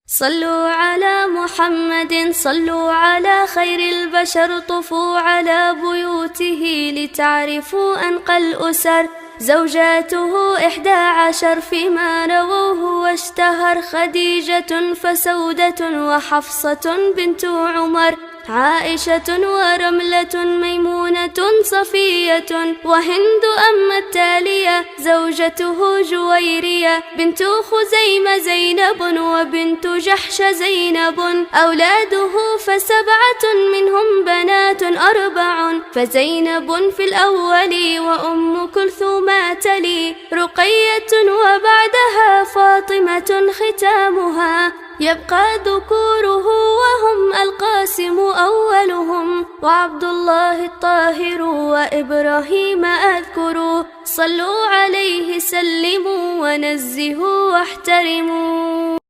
صلوا على محمد، صلوا على خير البشر، طفوا على بيوته لتعرفوا أنقى الأسر. زوجاته 11 فيما رووه واشتهر، خديجة فسودة وحفصة بنت عمر، عائشة ورملة ميمونة صفية، وهند أما التالية زوجته جويرية، بنت خزيمة زينب، وبنت جحش زينب. أولاده فسبعة منهم بنات 4، فزينب في الأول وأم كلثوم تلي، رقية وبعدها فاطمة ختامها. يبقى ذكوره وهم القاسم أولهم، وعبد الله الطاهر وإبراهيم أذكروا. صلوا عليه سلموا ونزهوا واحترموا.